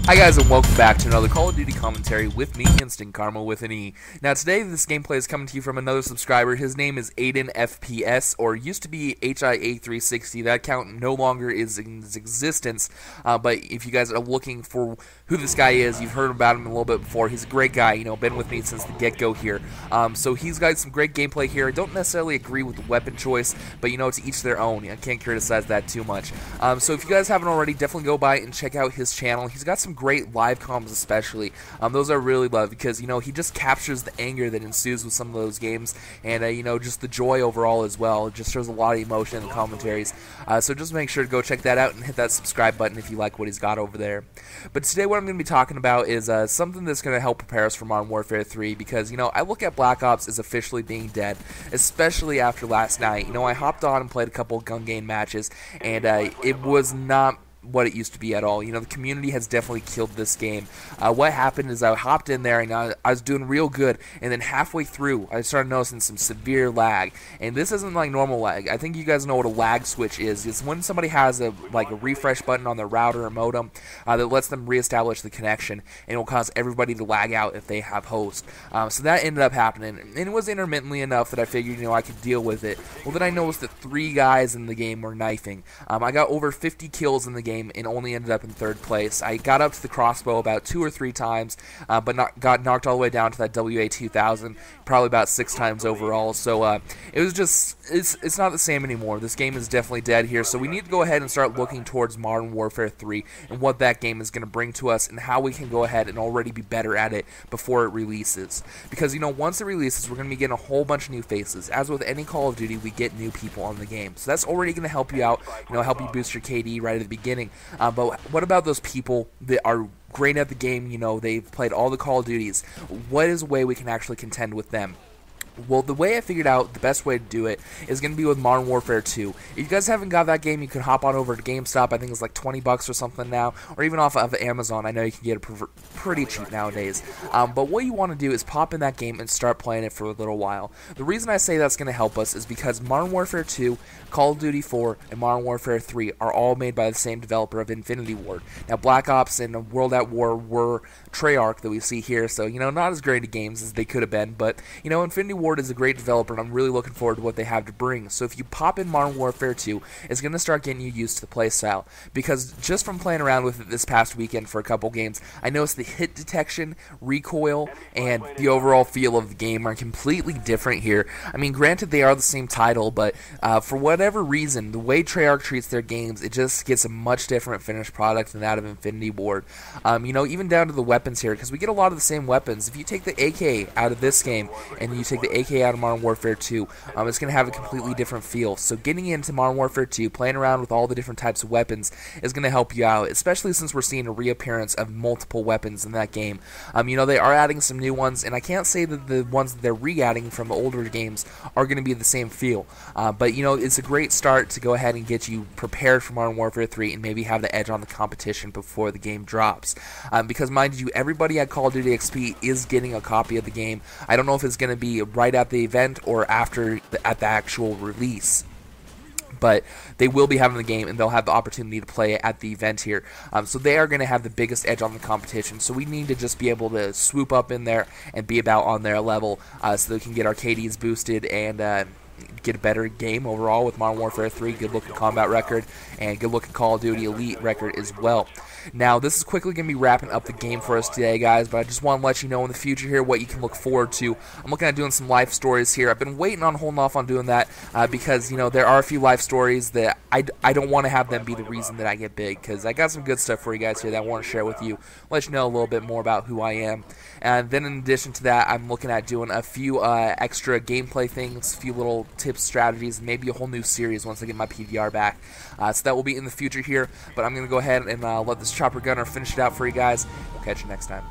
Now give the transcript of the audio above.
Hi guys, and welcome back to another Call of Duty commentary with me, InstentKarma with an E. Now today this gameplay is coming to you from another subscriber. His name is Aiden FPS, or used to be HIA360. That account no longer is in existence, but if you guys are looking for who this guy is, you've heard about him a little bit before. He's a great guy, you know, been with me since the get-go here. So he's got some great gameplay here. I don't necessarily agree with the weapon choice, but you know, to each their own. I can't criticize that too much. So if you guys haven't already, definitely go by and check out his channel. He's got some great live comms especially. Those I really love because, you know, he just captures the anger that ensues with some of those games and, you know, just the joy overall as well. It just shows a lot of emotion in the commentaries. So just make sure to go check that out and hit that subscribe button if you like what he's got over there. But today what I'm going to be talking about is something that's going to help prepare us for Modern Warfare 3 because, you know, I look at Black Ops as officially being dead, especially after last night. You know, I hopped on and played a couple of gun game matches and it was not what it used to be at all. You know, the community has definitely killed this game. What happened is I hopped in there and I was doing real good, and then halfway through I started noticing some severe lag, and this isn't like normal lag. I think you guys know what a lag switch is. It's when somebody has a refresh button on their router or modem that lets them reestablish the connection, and it will cause everybody to lag out if they have host. So that ended up happening, and it was intermittently enough that I figured, you know, I could deal with it. Well, then I noticed that 3 guys in the game were knifing. I got over 50 kills in the game and only ended up in 3rd place. I got up to the crossbow about 2 or 3 times, but got knocked all the way down to that WA2000, probably about 6 times overall. So it was just, it's not the same anymore. This game is definitely dead here, so we need to go ahead and start looking towards Modern Warfare 3 and what that game is going to bring to us and how we can go ahead and already be better at it before it releases. Because, you know, once it releases, we're going to be getting a whole bunch of new faces. As with any Call of Duty, we get new people on the game. So that's already going to help you out, you know, help you boost your KD right at the beginning. But what about those people that are great at the game? You know, they've played all the Call of Duties. What is a way we can actually contend with them? Well, the way I figured out the best way to do it is going to be with Modern Warfare 2. If you guys haven't got that game, you can hop on over to GameStop. I think it's like 20 bucks or something now, or even off of Amazon. I know you can get it pretty cheap nowadays. But what you want to do is pop in that game and start playing it for a little while. The reason I say that's going to help us is because Modern Warfare 2, Call of Duty 4, and Modern Warfare 3 are all made by the same developer of Infinity Ward. Now, Black Ops and World at War were Treyarch that we see here, so, you know, not as great a games as they could have been, but, you know, Infinity Ward is a great developer, and I'm really looking forward to what they have to bring. So if you pop in Modern Warfare 2, it's going to start getting you used to the playstyle, because just from playing around with it this past weekend for a couple games, I noticed the hit detection, recoil, and the overall feel of the game are completely different here. I mean, granted, they are the same title, but for whatever reason, the way Treyarch treats their games, it just gets a much different finished product than that of Infinity Ward. You know, even down to the weapons here, because we get a lot of the same weapons. If you take the AK out of this game, and you take the AK out of Modern Warfare 2, it's going to have a completely different feel. So getting into Modern Warfare 2, playing around with all the different types of weapons is going to help you out, especially since we're seeing a reappearance of multiple weapons in that game. You know, they are adding some new ones, and I can't say that the ones that they're re-adding from the older games are going to be the same feel. But, you know, it's a great start to go ahead and get you prepared for Modern Warfare 3 and maybe have the edge on the competition before the game drops. Because, mind you, everybody at Call of Duty XP is getting a copy of the game. I don't know if it's going to be right at the event or after at the actual release, but they will be having the game and they'll have the opportunity to play it at the event here. So they are going to have the biggest edge on the competition, so we need to just be able to swoop up in there and be about on their level so they can get our KDs boosted and get a better game overall with Modern Warfare 3, good looking combat record, and good looking Call of Duty Elite record as well. Now, this is quickly going to be wrapping up the game for us today, guys, but I just want to let you know in the future here what you can look forward to. I'm looking at doing some life stories here. I've been waiting on holding off on doing that because, you know, there are a few life stories that I don't want to have them be the reason that I get big, because I got some good stuff for you guys here that I want to share with you, let you know a little bit more about who I am. And then in addition to that, I'm looking at doing a few extra gameplay things, a few little tips, strategies, and maybe a whole new series once I get my PVR back. So that will be in the future here, but I'm going to go ahead and let this chopper gunner finish it out for you guys. We'll catch you next time.